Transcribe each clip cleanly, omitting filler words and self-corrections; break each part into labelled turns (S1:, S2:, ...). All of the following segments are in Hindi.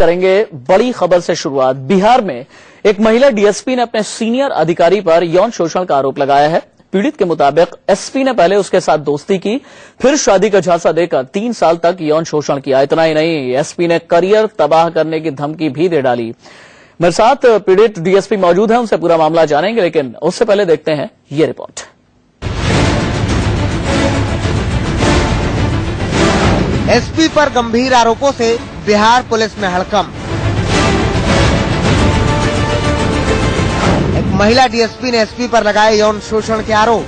S1: करेंगे बड़ी खबर से शुरुआत। बिहार में एक महिला डीएसपी ने अपने सीनियर अधिकारी पर यौन शोषण का आरोप लगाया है। पीड़ित के मुताबिक एसपी ने पहले उसके साथ दोस्ती की, फिर शादी का झांसा देकर 3 साल तक यौन शोषण किया। इतना ही नहीं, एसपी ने करियर तबाह करने की धमकी भी दे डाली। मेरे साथ पीड़ित डीएसपी मौजूद हैं, उनसे पूरा मामला जानेंगे, लेकिन उससे पहले देखते हैं ये रिपोर्ट।
S2: एसपी पर गंभीर आरोपों से बिहार पुलिस में हड़कंप। एक महिला डीएसपी ने एसपी पर लगाए यौन शोषण के आरोप।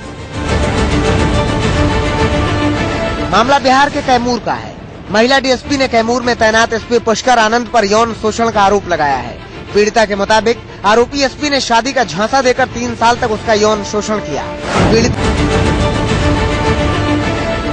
S2: मामला बिहार के कैमूर का है। महिला डीएसपी ने कैमूर में तैनात एसपी पुष्कर आनंद पर यौन शोषण का आरोप लगाया है। पीड़िता के मुताबिक आरोपी एसपी ने शादी का झांसा देकर 3 साल तक उसका यौन शोषण किया।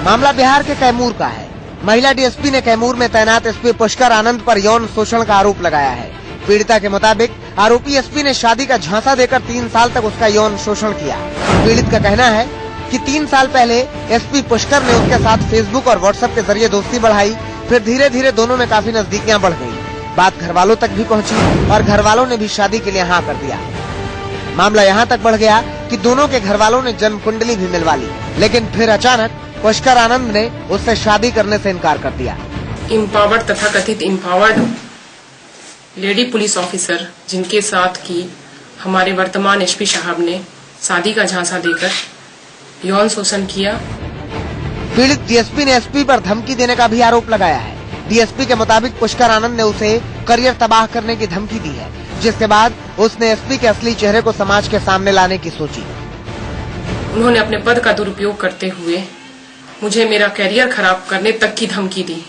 S2: मामला बिहार के कैमूर का है। महिला डीएसपी ने कैमूर में तैनात एसपी पुष्कर आनंद पर यौन शोषण का आरोप लगाया है। पीड़िता के मुताबिक आरोपी एसपी ने शादी का झांसा देकर 3 साल तक उसका यौन शोषण किया। पीड़ित का कहना है कि 3 साल पहले एसपी पुष्कर ने उसके साथ फेसबुक और व्हाट्सएप के जरिए दोस्ती बढ़ाई, फिर धीरे धीरे दोनों में काफी नजदीकियां बढ़ गई। बात घर वालों तक भी पहुंची और घर वालों ने भी शादी के लिए हाँ कर दिया। मामला यहाँ तक बढ़ गया कि दोनों के घर वालों ने जन्म कुंडली भी मिलवा ली, लेकिन फिर अचानक पुष्कर आनंद ने उससे शादी करने से इनकार कर दिया।
S3: इम्पावर्ड तथा कथित इम्पावर्ड लेडी पुलिस ऑफिसर जिनके साथ की हमारे वर्तमान एसपी साहब ने शादी का झांसा देकर यौन शोषण किया।
S2: पीड़ित डीएसपी ने एसपी पर धमकी देने का भी आरोप लगाया है। डीएसपी के मुताबिक पुष्कर आनंद ने उसे करियर तबाह करने की धमकी दी है, जिसके बाद उसने एसपी के असली चेहरे को समाज के सामने लाने की सोची।
S3: उन्होंने अपने पद का दुरुपयोग करते हुए मुझे मेरा करियर खराब करने तक की धमकी दी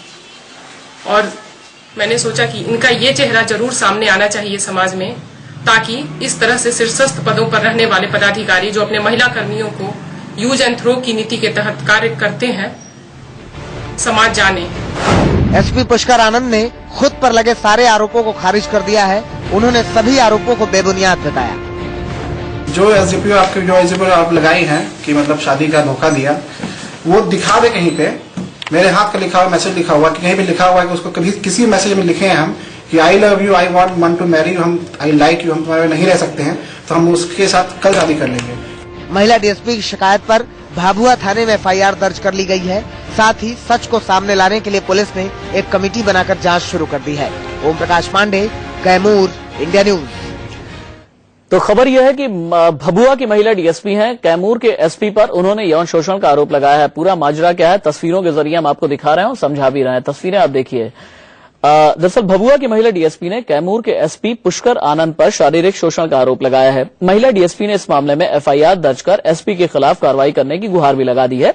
S3: और मैंने सोचा कि इनका ये चेहरा जरूर सामने आना चाहिए समाज में, ताकि इस तरह से शीर्षस्थ पदों पर रहने वाले पदाधिकारी जो अपने महिला कर्मियों को यूज एंड थ्रो की नीति के तहत कार्य करते हैं, समाज जाने।
S2: एसपी पुष्कर आनंद ने खुद पर लगे सारे आरोपों को खारिज कर दिया है। उन्होंने सभी आरोपों को बेबुनियाद बताया।
S4: जो एसडीपी आप लगाई हैं कि मतलब शादी का धोखा दिया, वो दिखा दे कहीं पे। मेरे हाथ का लिखा हुआ मैसेज लिखा हुआ कि कहीं पे लिखा हुआ है कि उसको कभी किसी मैसेज में लिखे हैं हम कि I love you, I want to marry you, हम आई लाइक यू, हम तुम्हारे नहीं रह सकते हैं, तो हम उसके साथ कल शादी कर लेंगे।
S2: महिला डीएसपी की शिकायत पर भाभुआ थाने में एफआईआर दर्ज कर ली गई है। साथ ही सच को सामने लाने के लिए पुलिस ने एक कमेटी बनाकर जांच शुरू कर दी है। Om Prakash Pandey, Kaimur, India news.
S1: तो खबर यह है कि भभुआ की महिला डीएसपी हैं, कैमूर के एसपी पर उन्होंने यौन शोषण का आरोप लगाया है। पूरा माजरा क्या है, तस्वीरों के जरिए हम आपको दिखा रहे हैं और समझा भी रहे हैं। तस्वीरें आप देखिए। दरअसल भभुआ की महिला डीएसपी ने कैमूर के एसपी पुष्कर आनंद पर शारीरिक शोषण का आरोप लगाया है। महिला डीएसपी ने इस मामले में एफआईआर दर्ज कर एसपी के खिलाफ कार्रवाई करने की गुहार भी लगा दी है।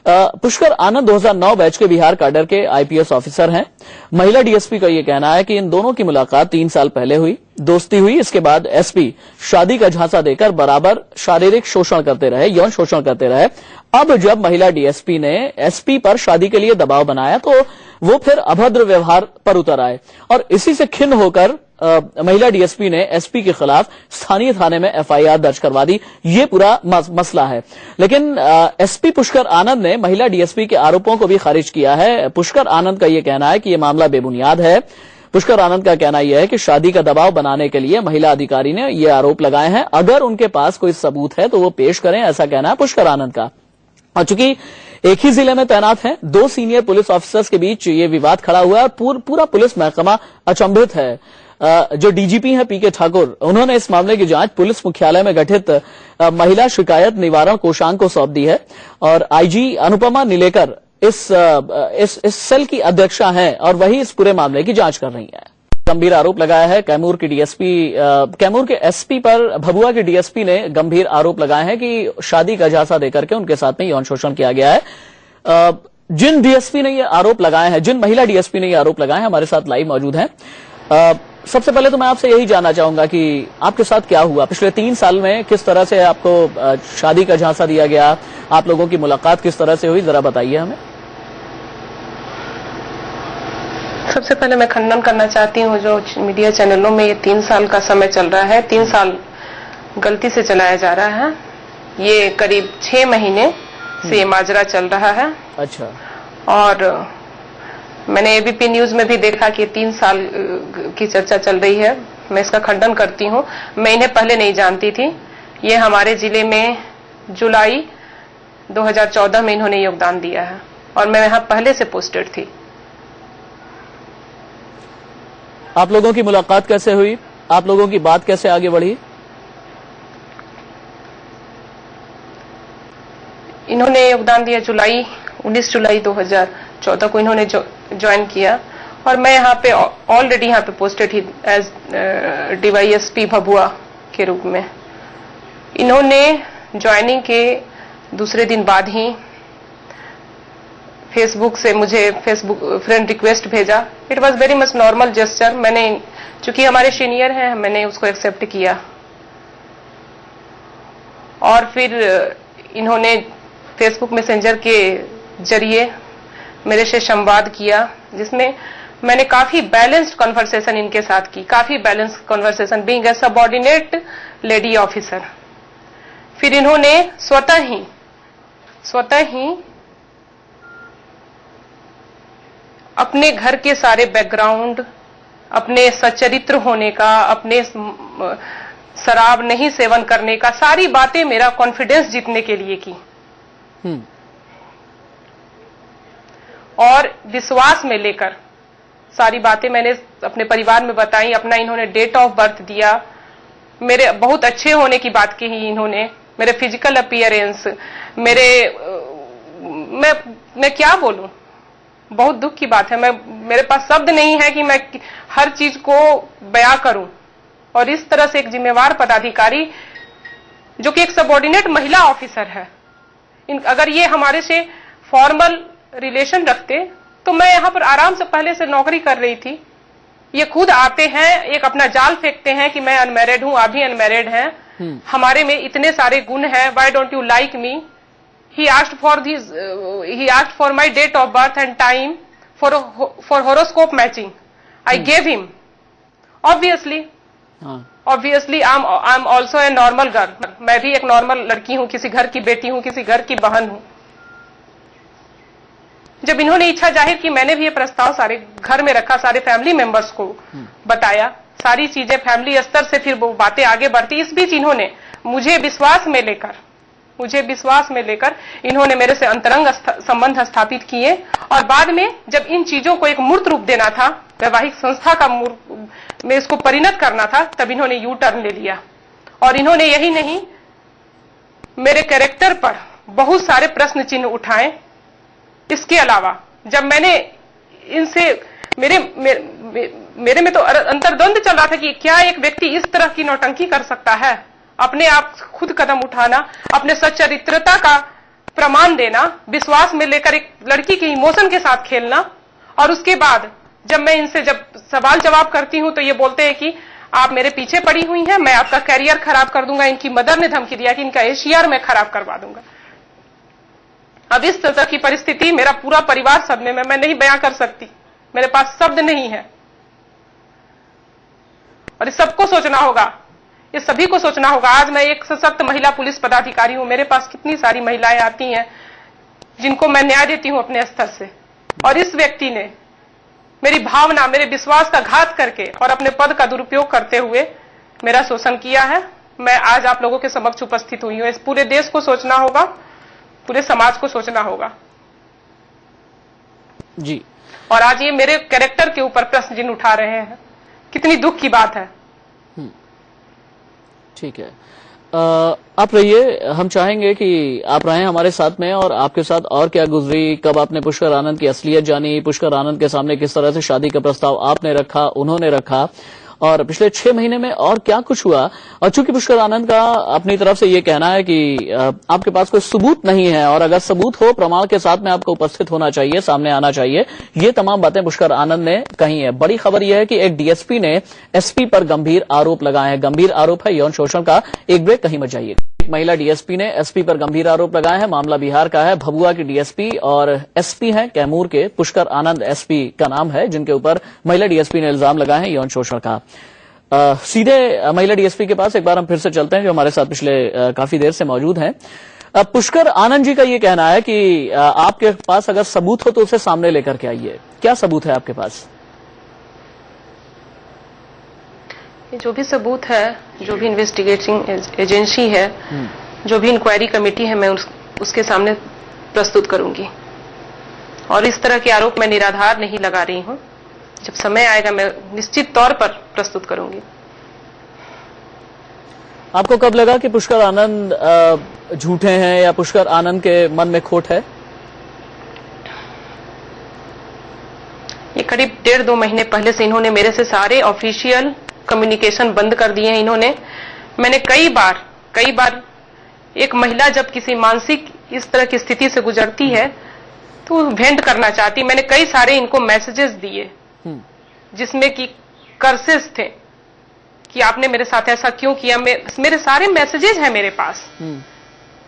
S1: पुष्कर आनंद 2009 बैच के बिहार कैडर के आईपीएस ऑफिसर हैं। महिला डीएसपी का यह कहना है कि इन दोनों की मुलाकात 3 साल पहले हुई, दोस्ती हुई, इसके बाद एसपी शादी का झांसा देकर बराबर शारीरिक शोषण करते रहे, यौन शोषण करते रहे। अब जब महिला डीएसपी ने एसपी पर शादी के लिए दबाव बनाया तो वो फिर अभद्र व्यवहार पर उतर आए और इसी से खिन्न होकर महिला डीएसपी ने एसपी के खिलाफ स्थानीय थाने में एफआईआर दर्ज करवा दी। ये पूरा मसला है। लेकिन एसपी पुष्कर आनंद ने महिला डीएसपी के आरोपों को भी खारिज किया है। पुष्कर आनंद का यह कहना है कि यह मामला बेबुनियाद है। पुष्कर आनंद का कहना यह है कि शादी का दबाव बनाने के लिए महिला अधिकारी ने ये आरोप लगाए हैं। अगर उनके पास कोई सबूत है तो वो पेश करें, ऐसा कहना है पुष्कर आनंद का। और चूंकि एक ही जिले में तैनात हैं, 2 सीनियर पुलिस ऑफिसर्स के बीच ये विवाद खड़ा हुआ है और पूरा पुलिस महकमा अचंभित है। जो डीजीपी हैं पीके ठाकुर, उन्होंने इस मामले की जांच पुलिस मुख्यालय में गठित महिला शिकायत निवारण कोषांग को सौंप दी है और आईजी अनुपमा नीलेकर इस सेल की अध्यक्षा हैं और वही इस पूरे मामले की जांच कर रही हैं। गंभीर आरोप लगाया है कैमूर के एसपी पर भभुआ के डीएसपी ने गंभीर आरोप लगाए हैं कि शादी का झांसा देकर के उनके साथ में यौन शोषण किया गया है। जिन डीएसपी ने ये आरोप लगाए हैं, जिन महिला डीएसपी ने ये आरोप लगाए हैं, हमारे साथ लाइव मौजूद हैं। सबसे पहले तो मैं आपसे यही जानना चाहूंगा कि आपके साथ क्या हुआ पिछले 3 साल में, किस तरह से आपको शादी का झांसा दिया गया, आप लोगों की मुलाकात किस तरह से हुई, जरा बताइए हमें।
S3: सबसे पहले मैं खंडन करना चाहती हूँ जो मीडिया चैनलों में ये 3 साल का समय चल रहा है, 3 साल गलती से चलाया जा रहा है। ये करीब 6 महीने से ये माजरा चल रहा है।
S1: अच्छा।
S3: और मैंने एबीपी न्यूज में भी देखा कि 3 साल की चर्चा चल रही है। मैं इसका खंडन करती हूँ। मैं इन्हें पहले नहीं जानती थी। ये हमारे जिले में जुलाई 2014 में इन्होंने योगदान दिया है और मैं यहाँ पहले से पोस्टेड थी।
S1: आप लोगों की मुलाकात कैसे हुई? आप लोगों की बात कैसे आगे बढ़ी?
S3: इन्होंने योगदान दिया 19 जुलाई 2014 को इन्होंने ज्वाइन किया और मैं यहाँ पे ऑलरेडी यहाँ पे पोस्टेड ही एज डीवाईएसपी भभुआ के रूप में। इन्होंने ज्वाइनिंग के दूसरे दिन बाद ही फेसबुक से मुझे फेसबुक फ्रेंड रिक्वेस्ट भेजा। It was very much normal gesture. मैंने, चूंकि हमारे सीनियर हैं, मैंने उसको एक्सेप्ट किया और फिर इन्होंने फेसबुक मैसेंजर के जरिए मेरे से संवाद किया, जिसमें मैंने काफी बैलेंस्ड कन्वर्सेशन इनके साथ की, काफी balanced conversation being a subordinate lady officer. फिर इन्होंने स्वतः ही अपने घर के सारे बैकग्राउंड, अपने सच्चरित्र होने का, अपने शराब नहीं सेवन करने का, सारी बातें मेरा कॉन्फिडेंस जीतने के लिए की और विश्वास में लेकर सारी बातें मैंने अपने परिवार में बताई। अपना इन्होंने डेट ऑफ बर्थ दिया, मेरे बहुत अच्छे होने की बात कही इन्होंने, मेरे फिजिकल अपीयरेंस, मैं क्या बोलूं, बहुत दुख की बात है। मेरे पास शब्द नहीं है कि मैं हर चीज को बयां करूं। और इस तरह से एक जिम्मेवार पदाधिकारी जो कि एक सबऑर्डिनेट महिला ऑफिसर है, अगर ये हमारे से फॉर्मल रिलेशन रखते तो मैं यहाँ पर आराम से पहले से नौकरी कर रही थी। ये खुद आते हैं, एक अपना जाल फेंकते हैं कि मैं अनमैरिड हूं, आप भी अनमैरिड हैं, हमारे में इतने सारे गुण हैं, why don't you like me. He asked for my date of birth and time for horoscope matching. I gave him. Obviously, I'm also a normal girl. मैं भी एक नॉर्मल लड़की हूँ, किसी घर की बेटी हूँ, किसी घर की बहन हूँ। जब इन्होंने इच्छा जाहिर की, मैंने भी ये प्रस्ताव सारे घर में रखा, सारे फैमिली मेंबर्स को बताया, सारी चीजें फैमिली स्तर से फिर वो बातें आगे बढ़ती। इस बीच इन्होंने मुझे विश्वास में लेकर इन्होंने मेरे से अंतरंग संबंध स्थापित किए और बाद में जब इन चीजों को एक मूर्त रूप देना था, वैवाहिक संस्था का में इसको परिणत करना था, तब इन्होंने यू टर्न ले लिया। और इन्होंने यही नहीं, मेरे कैरेक्टर पर बहुत सारे प्रश्न चिन्ह उठाए। इसके अलावा जब मैंने इनसे मेरे में तो अंतर्द्वंद चल रहा था कि क्या एक व्यक्ति इस तरह की नौटंकी कर सकता है, अपने आप खुद कदम उठाना, अपने सच्चरित्रता का प्रमाण देना, विश्वास में लेकर एक लड़की के इमोशन के साथ खेलना। और उसके बाद जब मैं इनसे जब सवाल जवाब करती हूं तो ये बोलते हैं कि आप मेरे पीछे पड़ी हुई हैं, मैं आपका कैरियर खराब कर दूंगा। इनकी मदर ने धमकी दिया कि इनका एशियर मैं खराब करवा दूंगा। अब इस तरह की परिस्थिति, मेरा पूरा परिवार सदमे में, मैं नहीं बयां कर सकती, मेरे पास शब्द नहीं है। और इस सबको सोचना होगा, ये सभी को सोचना होगा। आज मैं एक सशक्त महिला पुलिस पदाधिकारी हूं, मेरे पास कितनी सारी महिलाएं आती हैं जिनको मैं न्याय देती हूं अपने स्तर से, और इस व्यक्ति ने मेरी भावना, मेरे विश्वास का घात करके और अपने पद का दुरुपयोग करते हुए मेरा शोषण किया है। मैं आज आप लोगों के समक्ष उपस्थित हुई हूं। इस पूरे देश को सोचना होगा, पूरे समाज को सोचना होगा
S1: जी।
S3: और आज ये मेरे कैरेक्टर के ऊपर प्रश्न चिन्ह उठा रहे हैं, कितनी दुख की बात है।
S1: ठीक है, आप रहिए, हम चाहेंगे कि आप रहें हमारे साथ में, और आपके साथ और क्या गुजरी, कब आपने पुष्कर आनंद की असलियत जानी, पुष्कर आनंद के सामने किस तरह से शादी का प्रस्ताव आपने रखा, उन्होंने रखा, और पिछले 6 महीने में और क्या कुछ हुआ। और चूंकि पुष्कर आनंद का अपनी तरफ से ये कहना है कि आपके पास कोई सबूत नहीं है, और अगर सबूत हो प्रमाण के साथ में आपको उपस्थित होना चाहिए, सामने आना चाहिए, ये तमाम बातें पुष्कर आनंद ने कही है। बड़ी खबर यह है कि एक डीएसपी ने एसपी पर गंभीर आरोप लगाए हैं। गंभीर आरोप है यौन शोषण का। एक ब्रेक, कहीं मत जाइए। महिला डीएसपी ने एसपी पर गंभीर आरोप लगाए हैं। मामला बिहार का है। भभुआ की डीएसपी और एसपी हैं कैमूर के, पुष्कर आनंद एसपी का नाम है, जिनके ऊपर महिला डीएसपी ने इल्जाम लगाए हैं यौन शोषण का। सीधे महिला डीएसपी के पास एक बार हम फिर से चलते हैं, जो हमारे साथ पिछले काफी देर से मौजूद हैं। पुष्कर आनंद जी का ये कहना है कि आपके पास अगर सबूत हो तो उसे सामने लेकर के आइए। क्या सबूत है आपके पास?
S3: जो भी सबूत है, जो भी इन्वेस्टिगेटिंग एजेंसी है, जो भी इंक्वायरी कमेटी है, मैं उसके सामने प्रस्तुत करूंगी। और इस तरह के आरोप मैं निराधार नहीं लगा रही हूं। जब समय आएगा मैं निश्चित तौर पर प्रस्तुत करूंगी।
S1: आपको कब लगा कि पुष्कर आनंद झूठे हैं या पुष्कर आनंद के मन में खोट है?
S3: ये करीब 1.5-2 महीने पहले से इन्होंने मेरे से सारे ऑफिशियल कम्युनिकेशन बंद कर दिए हैं। मैंने कई बार एक महिला जब किसी मानसिक इस तरह की स्थिति से गुजरती है तो भेंट करना चाहती, मैंने कई सारे इनको मैसेजेस दिए जिसमें कि कर्सेस थे कि आपने मेरे साथ ऐसा क्यों किया। मेरे सारे मैसेजेस हैं मेरे पास।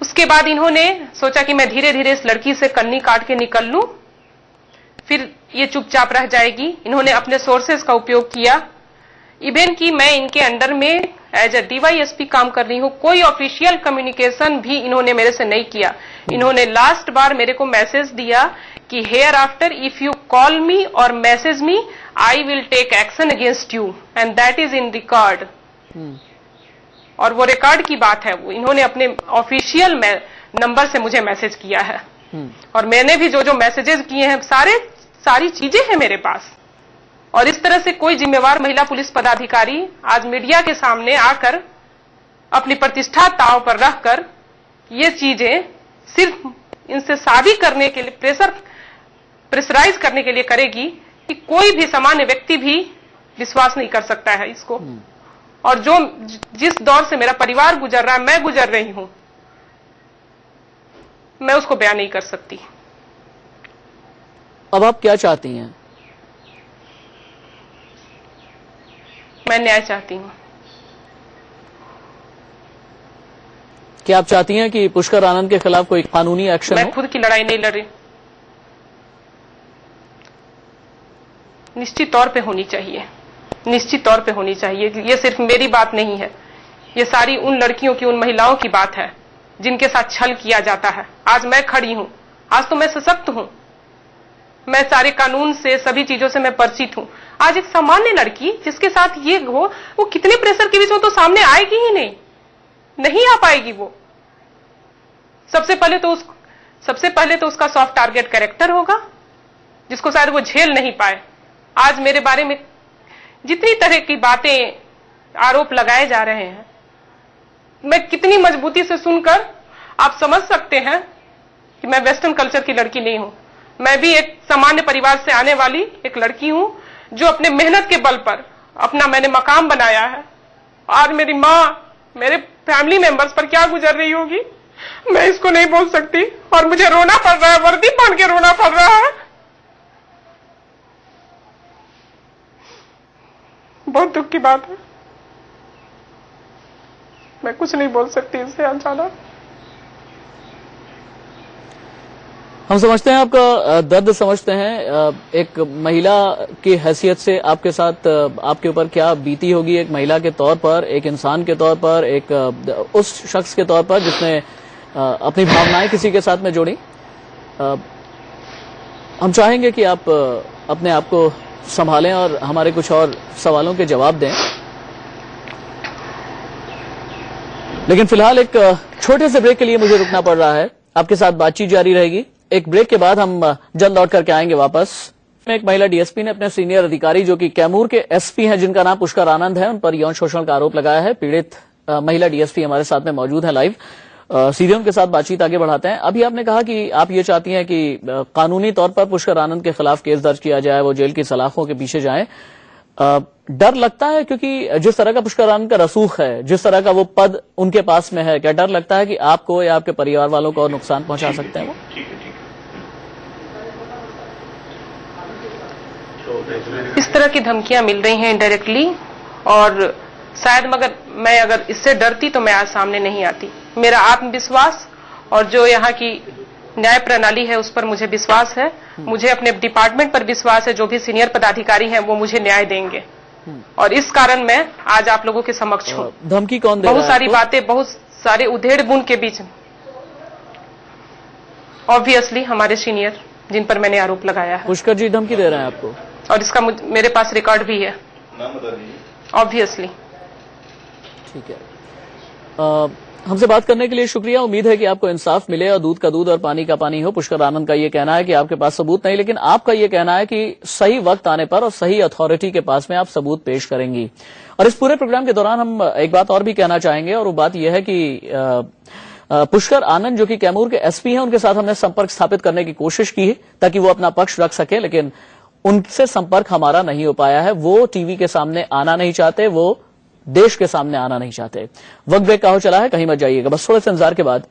S3: उसके बाद इन्होंने सोचा कि मैं धीरे धीरे इस लड़की से कन्नी काट के निकल लूं, फिर ये चुपचाप रह जाएगी। इन्होंने अपने सोर्सेज का उपयोग किया। इवन कि मैं इनके अंडर में एज ए DYSP काम कर रही हूं, कोई ऑफिशियल कम्युनिकेशन भी इन्होंने मेरे से नहीं किया। इन्होंने लास्ट बार मेरे को मैसेज दिया कि hereafter if you call me और message me I will take action against you and that is in record. और वो रिकॉर्ड की बात है, वो इन्होंने अपने ऑफिशियल नंबर से मुझे मैसेज किया है। और मैंने भी जो मैसेजेस किए हैं सारी चीजें हैं मेरे पास। और इस तरह से कोई जिम्मेवार महिला पुलिस पदाधिकारी आज मीडिया के सामने आकर अपनी प्रतिष्ठा ताव पर रखकर ये चीजें सिर्फ इनसे शादी करने के लिए प्रेशराइज करने के लिए करेगी कि कोई भी सामान्य व्यक्ति भी विश्वास नहीं कर सकता है इसको। और जिस दौर से मेरा परिवार गुजर रहा है, मैं गुजर रही हूं, मैं उसको बयान नहीं कर सकती।
S1: अब आप क्या चाहती हैं?
S3: मैं न्याय चाहती हूं।
S1: क्या आप चाहती हैं कि पुष्कर आनंद के खिलाफ कोई कानूनी एक्शन हो?
S3: मैं खुद की लड़ाई नहीं लड़ रही, निश्चित तौर पे होनी चाहिए, निश्चित तौर पे होनी चाहिए। ये सिर्फ मेरी बात नहीं है, ये सारी उन लड़कियों की, उन महिलाओं की बात है जिनके साथ छल किया जाता है। आज मैं खड़ी हूं, आज तो मैं सशक्त हूं, मैं सारे कानून से, सभी चीजों से मैं परिचित हूं। आज एक सामान्य लड़की जिसके साथ ये हो, वो कितने प्रेशर के बीच में तो सामने आएगी ही नहीं आ पाएगी। वो सबसे पहले तो उसका सॉफ्ट टारगेट कैरेक्टर होगा जिसको शायद वो झेल नहीं पाए। आज मेरे बारे में जितनी तरह की बातें, आरोप लगाए जा रहे हैं, मैं कितनी मजबूती से सुनकर आप समझ सकते हैं कि मैं वेस्टर्न कल्चर की लड़की नहीं हूं। मैं भी एक सामान्य परिवार से आने वाली एक लड़की हूं जो अपने मेहनत के बल पर मैंने मकाम बनाया है। आज मेरी माँ, मेरे फैमिली मेंबर्स पर क्या गुजर रही होगी मैं इसको नहीं बोल सकती। और मुझे रोना पड़ रहा है, वर्दी पहन के रोना पड़ रहा है। बहुत दुख की बात है, मैं कुछ नहीं बोल सकती इससे ज्यादा।
S1: हम समझते हैं, आपका दर्द समझते हैं। एक महिला की हैसियत से आपके साथ, आपके ऊपर क्या बीती होगी एक महिला के तौर पर, एक इंसान के तौर पर, एक उस शख्स के तौर पर जिसने अपनी भावनाएं किसी के साथ में जोड़ी। हम चाहेंगे कि आप अपने आप को संभालें और हमारे कुछ और सवालों के जवाब दें, लेकिन फिलहाल एक छोटे से ब्रेक के लिए मुझे रुकना पड़ रहा है। आपके साथ बातचीत जारी रहेगी। एक ब्रेक के बाद हम जल्द लौट करके आएंगे वापस। एक महिला डीएसपी ने अपने सीनियर अधिकारी जो कि कैमूर के एसपी हैं, जिनका नाम पुष्कर आनंद है, उन पर यौन शोषण का आरोप लगाया है। पीड़ित महिला डीएसपी हमारे साथ में मौजूद है लाइव। सीधे उनके साथ बातचीत आगे बढ़ाते हैं। अभी आपने कहा कि आप ये चाहती हैं कि कानूनी तौर पर पुष्कर आनंद के खिलाफ केस दर्ज किया जाए, वो जेल की सलाखों के पीछे जाएं। डर लगता है, क्योंकि जिस तरह का पुष्कर आनंद का रसूख है, जिस तरह का वो पद उनके पास में है, क्या डर लगता है कि आपको या आपके परिवार वालों को और नुकसान पहुंचा सकते हैं वो?
S3: इस तरह की धमकियां मिल रही हैं इनडायरेक्टली, और शायद मगर मैं अगर इससे डरती तो मैं आज सामने नहीं आती। मेरा आत्मविश्वास और जो यहाँ की न्याय प्रणाली है उस पर मुझे विश्वास है, मुझे अपने डिपार्टमेंट पर विश्वास है। जो भी सीनियर पदाधिकारी हैं वो मुझे न्याय देंगे, और इस कारण मैं आज आप लोगों के समक्ष हूँ।
S1: धमकी कौन दे रहा है?
S3: बहुत सारी बातें, बहुत सारे उधेड़ बुन के बीच ऑब्वियसली हमारे सीनियर जिन पर मैंने आरोप लगाया है।
S1: पुष्कर जी धमकी दे रहे हैं आपको?
S3: और इसका मेरे पास रिकॉर्ड भी है। ऑब्वियसली।
S1: ठीक है। हमसे बात करने के लिए शुक्रिया। उम्मीद है कि आपको इंसाफ मिले और दूध का दूध और पानी का पानी हो। पुष्कर आनंद का ये कहना है कि आपके पास सबूत नहीं, लेकिन आपका ये कहना है कि सही वक्त आने पर और सही अथॉरिटी के पास में आप सबूत पेश करेंगी। और इस पूरे प्रोग्राम के दौरान हम एक बात और भी कहना चाहेंगे, और वो बात यह है कि पुष्कर आनंद जो कि कैमूर के एसपी हैं, उनके साथ हमने संपर्क स्थापित करने की कोशिश की है ताकि वो अपना पक्ष रख सके, लेकिन उनसे संपर्क हमारा नहीं हो पाया है। वो टीवी के सामने आना नहीं चाहते, वो देश के सामने आना नहीं चाहते। वक्त ब्रेक का हो चला है, कहीं मत जाइएगा, बस थोड़े से इंतजार के बाद